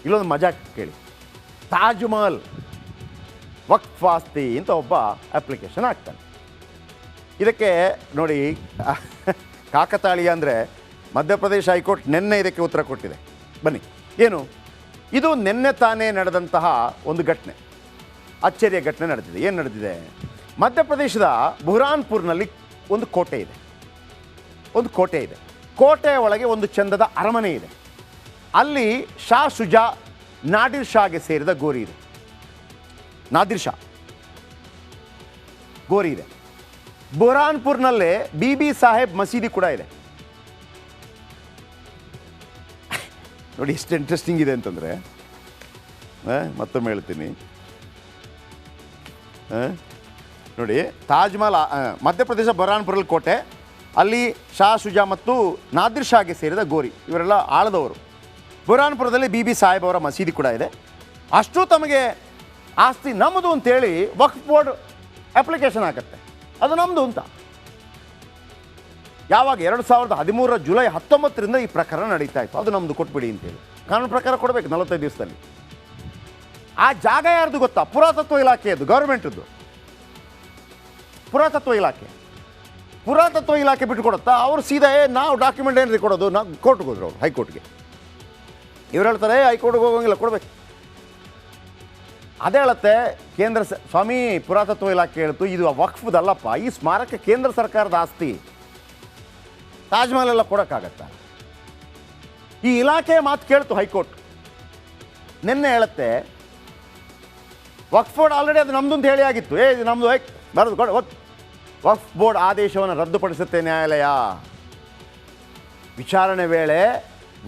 ಇಲ್ಲೊಂದು ಮಜಾ ಕೇಳಿ. ತಾಜ್ ಮಹಲ್ ವಕ್ಫ್ ಆಸ್ತಿ ಅಂತ ಒಬ್ಬ ಅಪ್ಲಿಕೇಶನ್ ಹಾಕ್ತಾನೆ. ಇದಕ್ಕೆ ನೋಡಿ ಕಾಕತಾಳೀಯ ಅಂದರೆ ಮಧ್ಯಪ್ರದೇಶ ಹೈಕೋರ್ಟ್ ನಿನ್ನೆ ಇದಕ್ಕೆ ಉತ್ತರ ಕೊಟ್ಟಿದೆ. ಬನ್ನಿ, ಏನು ಇದು ನಿನ್ನೆ ತಾನೇ ನಡೆದಂತಹ ಒಂದು ಘಟನೆ, ಅಚ್ಚರಿಯ ಘಟನೆ ನಡೆದಿದೆ. ಏನು ನಡೆದಿದೆ? ಮಧ್ಯಪ್ರದೇಶದ ಬುರ್ಹಾನ್ಪುರ್ನಲ್ಲಿ ಒಂದು ಕೋಟೆ ಇದೆ. ಕೋಟೆಯ ಒಳಗೆ ಒಂದು ಚಂದದ ಅರಮನೆ ಇದೆ. ಅಲ್ಲಿ ಶಾ ಶುಜಾ ನಾದಿರ್ ಶಾಗೆ ಸೇರಿದ ಗೋರಿ ಇದೆ. ನಾದಿರ್ ಶಾ ಗೋರಿ ಇದೆ. ಬುರ್ಹಾನ್ಪುರ್ನಲ್ಲೇ ಬಿಬಿ ಸಾಹೇಬ್ ಮಸೀದಿ ಕೂಡ ಇದೆ. ನೋಡಿ ಎಷ್ಟು ಇಂಟ್ರೆಸ್ಟಿಂಗ್ ಇದೆ ಅಂತಂದರೆ, ಮತ್ತೊಮ್ಮೆ ಹೇಳ್ತೀನಿ ನೋಡಿ. ತಾಜ್ ಮಹಲ್ ಮಧ್ಯಪ್ರದೇಶ ಬುರ್ಹಾನ್ಪುರಲ್ಲಿ ಕೋಟೆ, ಅಲ್ಲಿ ಶಾ ಶುಜಾ ಮತ್ತು ನಾದಿರ್ ಶಾಗೆ ಸೇರಿದ ಗೋರಿ, ಇವರೆಲ್ಲ ಆಳದವರು. ಬುರ್ಹಾನ್ಪುರದಲ್ಲಿ ಬಿಬಿ ಸಾಹೇಬ್ ಅವರ ಮಸೀದಿ ಕೂಡ ಇದೆ. ಅಷ್ಟು ತಮಗೆ ಆಸ್ತಿ ನಮ್ಮದು ಅಂತೇಳಿ ವಕ್ಫ್ ಬೋರ್ಡ್ ಅಪ್ಲಿಕೇಶನ್ ಹಾಕತ್ತೆ, ಅದು ನಮ್ಮದು ಅಂತ. ಯಾವಾಗ 2013 ಜುಲೈ 19ರಿಂದ ಈ ಪ್ರಕರಣ ನಡೀತಾ ಇತ್ತು. ಅದು ನಮ್ಮದು ಕೊಟ್ಬಿಡಿ ಅಂತೇಳಿ ಕಾನೂನು ಪ್ರಕಾರ ಕೊಡಬೇಕು 45 ದಿವಸದಲ್ಲಿ. ಆ ಜಾಗ ಯಾರ್ದು ಗೊತ್ತಾ? ಪುರಾತತ್ವ ಇಲಾಖೆಯದ್ದು, ಗೌರ್ಮೆಂಟದ್ದು. ಪುರಾತತ್ವ ಇಲಾಖೆ ಬಿಟ್ಟು ಕೊಡುತ್ತಾ? ಅವರು ಸೀದಾ ನಾವು ಡಾಕ್ಯುಮೆಂಟ್ ಏನ್ರಿ ಕೊಡೋದು? ನಾವು ಕೋರ್ಟ್ಗೆ ಹೋದ್ರು, ಅವರು ಹೈಕೋರ್ಟ್ಗೆ. ಇವ್ರು ಹೇಳ್ತಾರೆ ಹೈಕೋರ್ಟ್ಗೆ ಹೋಗೋಂಗಿಲ್ಲ, ಕೊಡಬೇಕು. ಅದೇ ಹೇಳುತ್ತೆ ಕೇಂದ್ರ ಸ್ವಾಮಿ, ಪುರಾತತ್ವ ಇಲಾಖೆ ಹೇಳ್ತು ಇದು ವಕ್ಫ್ದಲ್ಲಪ್ಪ, ಈ ಸ್ಮಾರಕ ಕೇಂದ್ರ ಸರ್ಕಾರದ ಆಸ್ತಿ, ತಾಜ್ ಮಹಲ್ ಎಲ್ಲ ಕೊಡೋಕ್ಕಾಗತ್ತಾ? ಈ ಇಲಾಖೆಯ ಮಾತು ಕೇಳ್ತು ಹೈಕೋರ್ಟ್. ನಿನ್ನೆ ಹೇಳುತ್ತೆ ವಕ್ಫ್ ಬೋರ್ಡ್ ಆಲ್ರೆಡಿ ಅದು ನಮ್ಮದು ಅಂತ ಹೇಳಿ ಆಗಿತ್ತು. ಇದು ನಮ್ಮದು, ಬರೋದು ಕೊಡು. ವಕ್ಫ್ ಬೋರ್ಡ್ ಆದೇಶವನ್ನು ರದ್ದುಪಡಿಸುತ್ತೆ ನ್ಯಾಯಾಲಯ. ವಿಚಾರಣೆ ವೇಳೆ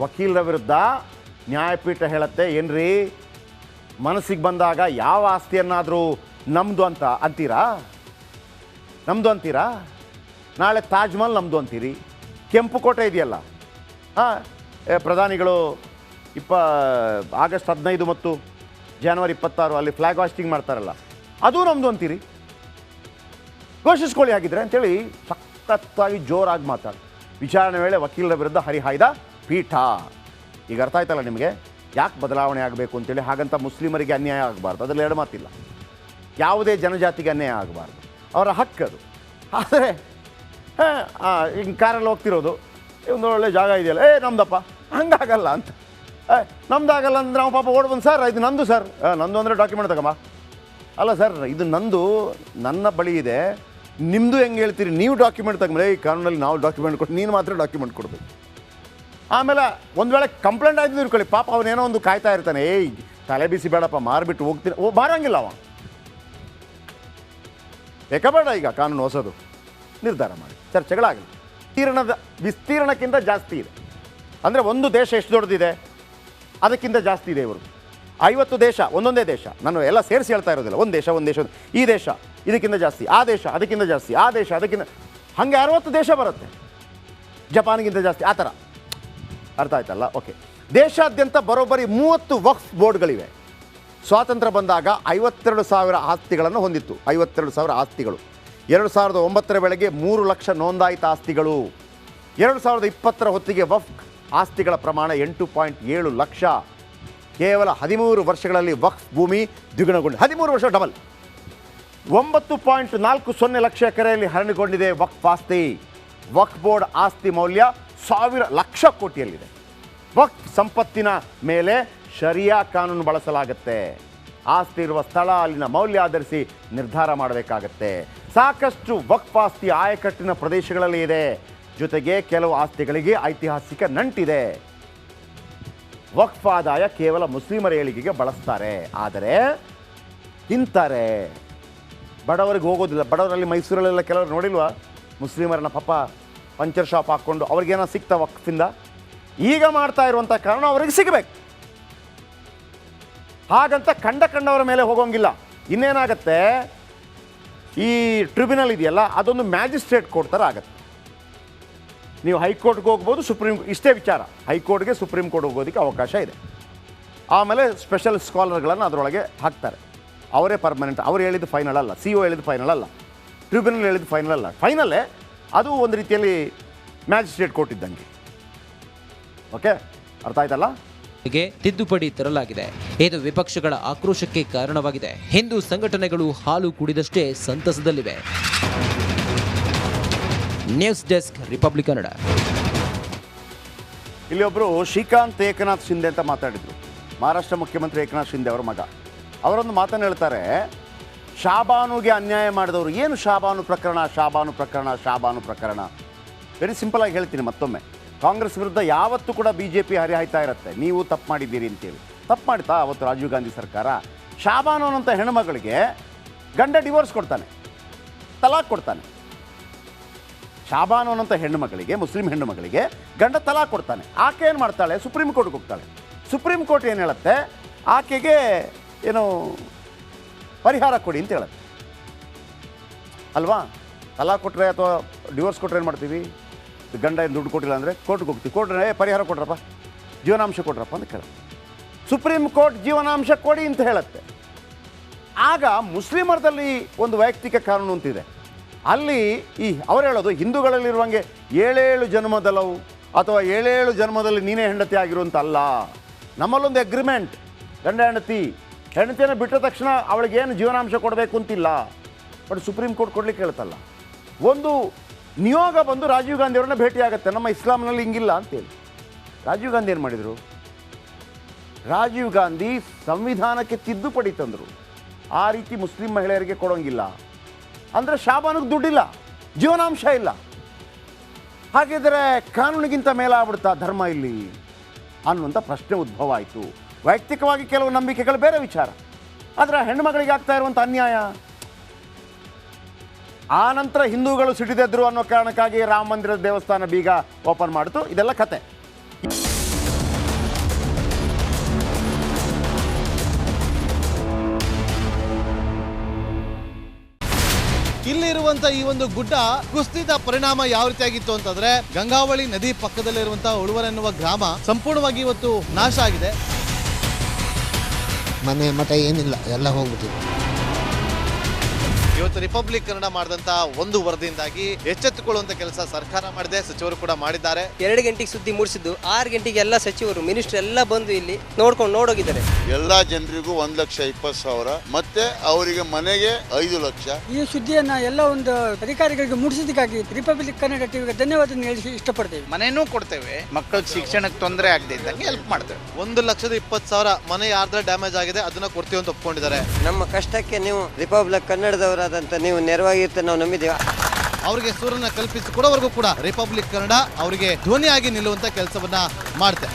ವಕೀಲರ ವಿರುದ್ಧ ನ್ಯಾಯಪೀಠ ಹೇಳುತ್ತೆ, ಏನ್ರಿ ಮನಸ್ಸಿಗೆ ಬಂದಾಗ ಯಾವ ಆಸ್ತಿಯನ್ನಾದರೂ ನಮ್ಮದು ಅಂತೀರಾ? ನಾಳೆ ತಾಜ್ ಮಹಲ್ ನಮ್ಮದು ಅಂತೀರಿ. ಕೆಂಪು ಕೋಟೆ ಇದೆಯಲ್ಲ, ಪ್ರಧಾನಿಗಳು ಆಗಸ್ಟ್ 15 ಮತ್ತು ಜನವರಿ 26 ಅಲ್ಲಿ ಫ್ಲಾಗ್ ಹಾಸ್ಟಿಂಗ್ ಮಾಡ್ತಾರಲ್ಲ, ಅದು ನಮ್ಮದು ಅಂತೀರಿ. ಘೋಷಿಸ್ಕೊಳ್ಳಿ ಆಗಿದ್ರೆ ಅಂತೇಳಿ ಸಖತ್ತಾಗಿ ಜೋರಾಗಿ ಮಾತಾಡಿ ವಿಚಾರಣೆ ವೇಳೆ ವಕೀಲರ ವಿರುದ್ಧ ಹರಿಹಾಯ್ದ ಪೀಠ. ಈಗ ಅರ್ಥ ಆಯ್ತಲ್ಲ ನಿಮಗೆ ಯಾಕೆ ಬದಲಾವಣೆ ಆಗಬೇಕು ಅಂತೇಳಿ. ಹಾಗಂತ ಮುಸ್ಲಿಮರಿಗೆ ಅನ್ಯಾಯ ಆಗಬಾರ್ದು, ಅದರಲ್ಲಿ ಎರಡು ಮಾತಿಲ್ಲ. ಯಾವುದೇ ಜನಜಾತಿಗೆ ಅನ್ಯಾಯ ಆಗಬಾರ್ದು, ಅವರ ಹಕ್ಕದು. ಆದರೆ ಹಿಂಗೆ ಕಾರಲ್ಲಿ ಹೋಗ್ತಿರೋದು, ಒಂದು ಒಳ್ಳೆ ಜಾಗ ಇದೆಯಲ್ಲ, ನಮ್ದಪ್ಪ, ಹಂಗಾಗಲ್ಲ ಅಂತ. ನಮ್ದಾಗಲ್ಲ ಅಂದ್ರೆ ನಾವು ಪಾಪ ಓಡ್ಬಂದು, ಸರ್ ಇದು ನಂದು ಸರ್, ನಂದು ಅಂದರೆ ಡಾಕ್ಯುಮೆಂಟ್ ತಗೊಂಬ. ಅಲ್ಲ ಸರ್, ಇದು ನಂದು, ನನ್ನ ಬಳಿ ಇದೆ, ನಿಮ್ಮದು ಹೆಂಗೆ ಹೇಳ್ತೀರಿ? ನೀವು ಡಾಕ್ಯುಮೆಂಟ್ ತಗೊಂಬ. ಈ ಕಾನೂನಲ್ಲಿ ನಾವು ಡಾಕ್ಯುಮೆಂಟ್ ಕೊಟ್ಟು ನೀನು ಮಾತ್ರ ಡಾಕ್ಯುಮೆಂಟ್ ಕೊಡಬೇಕು. ಆಮೇಲೆ ಒಂದು ವೇಳೆ ಕಂಪ್ಲೇಂಟ್ ಆಯ್ತು ಇರ್ಕೊಳ್ಳಿ, ಪಾಪ ಅವನೇನೋ ಒಂದು ಕಾಯ್ತಾ ಇರ್ತಾನೆ, ತಲೆ ಬಿಸಿ ಬೇಡಪ್ಪ, ಮಾರಿಬಿಟ್ಟು ಹೋಗ್ತೀನಿ, ಮಾರಂಗಿಲ್ಲ ಅವ. ಬೇಡ ಈಗ ಕಾನೂನು ಹೊಸದು ನಿರ್ಧಾರ ಮಾಡಿ ಚರ್ಚೆಗಳಾಗಲಿ. ವಿಸ್ತೀರ್ಣಕ್ಕಿಂತ ಜಾಸ್ತಿ ಇದೆ. ಅಂದರೆ ಒಂದು ದೇಶ ಎಷ್ಟು ದೊಡ್ಡದಿದೆ ಅದಕ್ಕಿಂತ ಜಾಸ್ತಿ ಇದೆ ಇವರು. 50 ದೇಶ, ಒಂದೊಂದೇ ದೇಶ, ನಾನು ಎಲ್ಲ ಸೇರಿಸಿ ಹೇಳ್ತಾ ಇರೋದಿಲ್ಲ. ಒಂದು ದೇಶ, ಈ ದೇಶ ಇದಕ್ಕಿಂತ ಜಾಸ್ತಿ, ಆ ದೇಶ ಅದಕ್ಕಿಂತ ಜಾಸ್ತಿ, ಆ ದೇಶ ಅದಕ್ಕಿಂತ, ಹಾಗೆ 60 ದೇಶ ಬರುತ್ತೆ, ಜಪಾನ್ಗಿಂತ ಜಾಸ್ತಿ, ಆ ಥರ. ಅರ್ಥ ಆಯ್ತಲ್ಲ? ಓಕೆ. ದೇಶಾದ್ಯಂತ ಬರೋಬ್ಬರಿ 30 ವಕ್ಫ್ ಬೋರ್ಡ್ಗಳಿವೆ. ಸ್ವಾತಂತ್ರ್ಯ ಬಂದಾಗ 52,000 ಆಸ್ತಿಗಳನ್ನು ಹೊಂದಿತ್ತು. 52,000 ಆಸ್ತಿಗಳು. 2009ರ ವೇಳೆಗೆ 3 ಲಕ್ಷ ನೋಂದಾಯಿತ ಆಸ್ತಿಗಳು. 2020ರ ಹೊತ್ತಿಗೆ ವಕ್ಫ್ ಆಸ್ತಿಗಳ ಪ್ರಮಾಣ 8.7 ಲಕ್ಷ. ಕೇವಲ 13 ವರ್ಷಗಳಲ್ಲಿ ವಕ್ಫ್ ಭೂಮಿ ದ್ವಿಗುಣಗೊಂಡಿದೆ. 13 ವರ್ಷ ಡಬಲ್. 9.40 ಲಕ್ಷ ಎಕರೆಯಲ್ಲಿ ಹರಣಿಕೊಂಡಿದೆ ವಕ್ಫ್ ಆಸ್ತಿ. ವಕ್ಫ್ ಬೋರ್ಡ್ ಆಸ್ತಿ ಮೌಲ್ಯ 1,000 ಲಕ್ಷ ಕೋಟಿಯಲ್ಲಿದೆ. ವಕ್ಫ್ ಸಂಪತ್ತಿನ ಮೇಲೆ ಶರಿಯಾ ಕಾನೂನು ಬಳಸಲಾಗುತ್ತೆ. ಆಸ್ತಿ ಇರುವ ಸ್ಥಳ, ಅಲ್ಲಿನ ಮೌಲ್ಯ ಆಧರಿಸಿ ನಿರ್ಧಾರ ಮಾಡಬೇಕಾಗತ್ತೆ. ಸಾಕಷ್ಟು ವಕ್ಫ್ ಆಸ್ತಿ ಆಯಕಟ್ಟಿನ ಪ್ರದೇಶಗಳಲ್ಲಿ ಇದೆ. ಜೊತೆಗೆ ಕೆಲವು ಆಸ್ತಿಗಳಿಗೆ ಐತಿಹಾಸಿಕ ನಂಟಿದೆ. ವಕ್ಫ್ ಆದಾಯ ಕೇವಲ ಮುಸ್ಲಿಮರ ಏಳಿಗೆಗೆ ಬಳಸ್ತಾರೆ, ಆದರೆ ತಿಂತಾರೆ, ಬಡವರಿಗೆ ಹೋಗೋದಿಲ್ಲ. ಬಡವರಲ್ಲಿ ಮೈಸೂರಲ್ಲೆಲ್ಲ ಕೆಲವರು ನೋಡಿಲ್ವಾ, ಮುಸ್ಲಿಮರನ್ನ ಪಾಪ ಪಂಚರ್ ಶಾಪ್ ಹಾಕ್ಕೊಂಡು ಅವ್ರಿಗೇನೋ ಸಿಗ್ತಾ ವಕ್ಫಿಂದ. ಈಗ ಮಾಡ್ತಾ ಇರುವಂಥ ಕಾರಣ ಅವರಿಗೆ ಸಿಗಬೇಕು. ಹಾಗಂತ ಕಂಡವರ ಮೇಲೆ ಹೋಗೋಂಗಿಲ್ಲ. ಇನ್ನೇನಾಗತ್ತೆ, ಈ ಟ್ರಿಬ್ಯುನಲ್ ಇದೆಯಲ್ಲ, ಅದೊಂದು ಮ್ಯಾಜಿಸ್ಟ್ರೇಟ್ ಕೋರ್ಟ್ ಥರ ಆಗುತ್ತೆ. ನೀವು ಹೈಕೋರ್ಟ್ಗೆ ಹೋಗ್ಬೋದು, ಇಷ್ಟೇ ವಿಚಾರ, ಹೈಕೋರ್ಟ್ಗೆ ಸುಪ್ರೀಂ ಕೋರ್ಟ್ ಹೋಗೋದಕ್ಕೆ ಅವಕಾಶ ಇದೆ. ಆಮೇಲೆ ಸ್ಪೆಷಲ್ ಸ್ಕಾಲರ್ಗಳನ್ನು ಅದರೊಳಗೆ ಹಾಕ್ತಾರೆ. ಅವರೇ ಪರ್ಮನೆಂಟ್. ಅವ್ರು ಹೇಳಿದ್ದು ಫೈನಲ್ ಅಲ್ಲ, CO ಹೇಳಿದ್ದು ಫೈನಲ್ ಅಲ್ಲ, ಟ್ರಿಬ್ಯುನಲ್ ಹೇಳಿದ್ದು ಫೈನಲ್ ಅಲ್ಲ. ಫೈನಲ್ಲೇ ಅದು ಒಂದು ರೀತಿಯಲ್ಲಿ ಮ್ಯಾಜಿಸ್ಟ್ರೇಟ್ ಕೋರ್ಟ್ ಇದ್ದಂಗೆ. ಓಕೆ, ಅರ್ಥ ಆಯ್ತಲ್ಲ? ಗೆ ತಿದ್ದುಪಡಿ ತರಲಾಗಿದೆ. ಇದು ವಿಪಕ್ಷಗಳ ಆಕ್ರೋಶಕ್ಕೆ ಕಾರಣವಾಗಿದೆ. ಹಿಂದೂ ಸಂಘಟನೆಗಳು ಹಾಲು ಕುಡಿದಷ್ಟೇ ಸಂತಸದಲ್ಲಿವೆ. News desk, republic Kannada. ಇಲ್ಲಿ ಒಬ್ಬರು ಶ್ರೀಕಾಂತ್ ಏಕನಾಥ್ ಶಿಂದೆ ಅಂತ ಮಾತಾಡಿದ್ರು. ಮಹಾರಾಷ್ಟ್ರ ಮುಖ್ಯಮಂತ್ರಿ ಏಕನಾಥ್ ಶಿಂದೆ ಅವರ ಮಗ. ಅವರೊಂದು ಮಾತನ್ನು ಹೇಳ್ತಾರೆ, ಶಾಬಾನುಗೆ ಅನ್ಯಾಯ ಮಾಡಿದವರು. ಏನು ಶಾಬಾನು ಪ್ರಕರಣ? ವೆರಿ ಸಿಂಪಲ್ ಆಗಿ ಹೇಳ್ತೀನಿ ಮತ್ತೊಮ್ಮೆ. ಕಾಂಗ್ರೆಸ್ ವಿರುದ್ಧ ಯಾವತ್ತೂ ಕೂಡ BJP ಹರಿಹಾಯ್ತಾ ಇರುತ್ತೆ, ನೀವು ತಪ್ಪು ಮಾಡಿದ್ದೀರಿ ಅಂತೇಳಿ. ತಪ್ಪು ಮಾಡ್ತಾ ಅವತ್ತು ರಾಜೀವ್ ಗಾಂಧಿ ಸರ್ಕಾರ ಶಾಬಾನು ಅನ್ನೋಂಥ ಹೆಣ್ಣುಮಗಳಿಗೆ ಗಂಡ ಡಿವೋರ್ಸ್ ಕೊಡ್ತಾನೆ, ತಲಾಕ್ ಕೊಡ್ತಾನೆ. ಶಾಬಾನು ಅನ್ನೋಂಥ ಹೆಣ್ಣುಮಗಳಿಗೆ, ಮುಸ್ಲಿಂ ಹೆಣ್ಣುಮಗಳಿಗೆ ಗಂಡ ತಲಾಕ್ ಕೊಡ್ತಾನೆ. ಆಕೆ ಏನು ಮಾಡ್ತಾಳೆ? ಸುಪ್ರೀಂ ಕೋರ್ಟ್ಗೆ ಹೋಗ್ತಾಳೆ. ಸುಪ್ರೀಂ ಕೋರ್ಟ್ ಏನು ಹೇಳುತ್ತೆ? ಆಕೆಗೆ ಏನು ಪರಿಹಾರ ಕೊಡಿ ಅಂತ ಹೇಳುತ್ತೆ ಅಲ್ವಾ? ತಲಾಕ್ ಕೊಟ್ಟರೆ ಅಥವಾ ಡಿವೋರ್ಸ್ ಕೊಟ್ಟರೆ ಏನು ಮಾಡ್ತೀವಿ? ಗಂಡ ಏನು ದುಡ್ಡು ಕೊಟ್ಟಿಲ್ಲ ಅಂದರೆ ಕೋರ್ಟ್ಗೆ ಹೋಗ್ತೀವಿ. ಕೋರ್ಟ್ರೆ ಪರಿಹಾರ ಕೊಡ್ರಪ್ಪ, ಜೀವನಾಂಶ ಕೊಡ್ರಪ್ಪ ಅಂತ ಕೇಳುತ್ತೆ. ಸುಪ್ರೀಂ ಕೋರ್ಟ್ ಜೀವನಾಂಶ ಕೊಡಿ ಅಂತ ಹೇಳುತ್ತೆ. ಆಗ ಮುಸ್ಲಿಮರದಲ್ಲಿ ಒಂದು ವೈಯಕ್ತಿಕ ಕಾನೂನು ಅಂತಿದೆ. ಅಲ್ಲಿ ಅವ್ರು ಹೇಳೋದು ಹಿಂದೂಗಳಲ್ಲಿರುವಂಗೆ 7 ಜನ್ಮದಲ್ಲವು ಅಥವಾ 7 ಜನ್ಮದಲ್ಲಿ ನೀನೇ ಹೆಂಡತಿ ಆಗಿರುವಂತ ಅಲ್ಲ. ನಮ್ಮಲ್ಲೊಂದು ಅಗ್ರಿಮೆಂಟ್, ಗಂಡ ಹೆಂಡತಿಯನ್ನು ಬಿಟ್ಟ ತಕ್ಷಣ ಅವಳಿಗೇನು ಜೀವನಾಂಶ ಕೊಡಬೇಕು ಅಂತಿಲ್ಲ. ಬಟ್ ಸುಪ್ರೀಂ ಕೋರ್ಟ್ ಕೊಡ್ಲಿಕ್ಕೆ ಹೇಳ್ತಲ್ಲ. ಒಂದು ನಿಯೋಗ ಬಂದು ರಾಜೀವ್ ಗಾಂಧಿ ಅವರನ್ನ ಭೇಟಿಯಾಗುತ್ತೆ, ನಮ್ಮ ಇಸ್ಲಾಂನಲ್ಲಿ ಹಿಂಗಿಲ್ಲ ಅಂತೇಳಿ. ರಾಜೀವ್ ಗಾಂಧಿ ಏನು ಮಾಡಿದರು? ರಾಜೀವ್ ಗಾಂಧಿ ಸಂವಿಧಾನಕ್ಕೆ ತಿದ್ದುಪಡಿ ತಂದರು. ಆ ರೀತಿ ಮುಸ್ಲಿಂ ಮಹಿಳೆಯರಿಗೆ ಕೊಡೋಂಗಿಲ್ಲ ಅಂದರೆ ಶಾಬಾನಿಗೆ ದುಡ್ಡಿಲ್ಲ, ಜೀವನಾಂಶ ಇಲ್ಲ. ಹಾಗಿದ್ರೆ ಕಾನೂನಿಗಿಂತ ಮೇಲಾಗ್ಬಿಡ್ತಾ ಧರ್ಮ ಇಲ್ಲಿ ಅನ್ನುವಂಥ ಪ್ರಶ್ನೆ ಉದ್ಭವ ಆಯಿತು. ವೈಯಕ್ತಿಕವಾಗಿ ಕೆಲವು ನಂಬಿಕೆಗಳು ಬೇರೆ ವಿಚಾರ, ಆದರೆ ಹೆಣ್ಣುಮಗಳಿಗೆ ಆಗ್ತಾ ಇರುವಂಥ ಅನ್ಯಾಯ. ಆ ನಂತರ ಹಿಂದೂಗಳು ಸಿಡಿದೆದ್ರು ಅನ್ನೋ ಕಾರಣಕ್ಕಾಗಿ ರಾಮ ಮಂದಿರದ ದೇವಸ್ಥಾನ ಬೀಗ ಓಪನ್ ಮಾಡಿತು. ಇದೆಲ್ಲ ಕತೆ. ಇಲ್ಲಿರುವಂತ ಈ ಒಂದು ಗುಡ್ಡ ಕುಸಿದ ಪರಿಣಾಮ ಯಾವ ರೀತಿಯಾಗಿತ್ತು ಅಂತಂದ್ರೆ, ಗಂಗಾವಳಿ ನದಿ ಪಕ್ಕದಲ್ಲಿರುವಂತಹ ಉಳುವರ್ ಎನ್ನುವ ಗ್ರಾಮ ಸಂಪೂರ್ಣವಾಗಿ ಇವತ್ತು ನಾಶ ಆಗಿದೆ. ಮನೆ ಮಠ ಏನಿಲ್ಲ, ಎಲ್ಲ ಹೋಗ್ಬಿಟ್ಟಿದೆ. ಇವತ್ತು ರಿಪಬ್ಲಿಕ್ ಕನ್ನಡ ಮಾಡಿದಂತ ಒಂದು ವರದಿಯಿಂದಾಗಿ ಎಚ್ಚೆತ್ತುಕೊಳ್ಳುವಂತ ಕೆಲಸ ಸರ್ಕಾರ ಮಾಡಿದೆ, ಸಚಿವರು ಕೂಡ ಮಾಡಿದ್ದಾರೆ. 2 ಗಂಟೆಗೆ ಸುದ್ದಿ ಮೂಡಿಸಿದ್ದು 6 ಗಂಟೆಗೆ ಎಲ್ಲ ಸಚಿವರು ಮಿನಿಸ್ಟರ್ ಎಲ್ಲ ಬಂದು ಇಲ್ಲಿ ನೋಡೋಗಿದ್ದಾರೆ. ಎಲ್ಲಾ ಜನರಿಗೂ 1,20,000 ಮತ್ತೆ ಅವರಿಗೆ ಮನೆಗೆ 5 ಲಕ್ಷ. ಈ ಸುದ್ದಿಯನ್ನ ಎಲ್ಲ ಒಂದು ಅಧಿಕಾರಿಗಳಿಗೆ ಮೂಡಿಸಿದ್ದಕ್ಕಾಗಿ ರಿಪಬ್ಲಿಕ್ ಕನ್ನಡ ಟಿವಿಗೆ ಧನ್ಯವಾದ ಹೇಳಿ ಇಷ್ಟಪಡ್ತೇವೆ. ಮನೆನೂ ಕೊಡ್ತೇವೆ, ಮಕ್ಕಳ ಶಿಕ್ಷಣಕ್ಕೆ ತೊಂದರೆ ಆಗದೆ ಇದ್ದಂಗೆ ಹೆಲ್ಪ್ ಮಾಡ್ತೇವೆ. 1,20,000 ಮನೆ ಯಾರ್ದ್ರ ಡ್ಯಾಮೇಜ್ ಆಗಿದೆ ಅದನ್ನ ಕೊಡ್ತೀವಿ ಅಂತ ಒಪ್ಕೊಂಡಿದ್ದಾರೆ. ನಮ್ಮ ಕಷ್ಟಕ್ಕೆ ನೀವು ರಿಪಬ್ಲಿಕ್ ಕನ್ನಡದವರಾದಂತ ನೀವು ನೆರವಾಗಿರ್ತೀವಿ ನಾವು ನಂಬಿದ್ದೇವೆ. ಅವರಿಗೆ ಸೂರನ್ನ ಕಲ್ಪಿಸಿಕೊಡೋವರೆಗೂ ಕೂಡ ರಿಪಬ್ಲಿಕ್ ಕನ್ನಡ ಅವರಿಗೆ ಧ್ವನಿಯಾಗಿ ನಿಲ್ಲುವಂತ ಕೆಲಸವನ್ನ ಮಾಡುತ್ತೆ.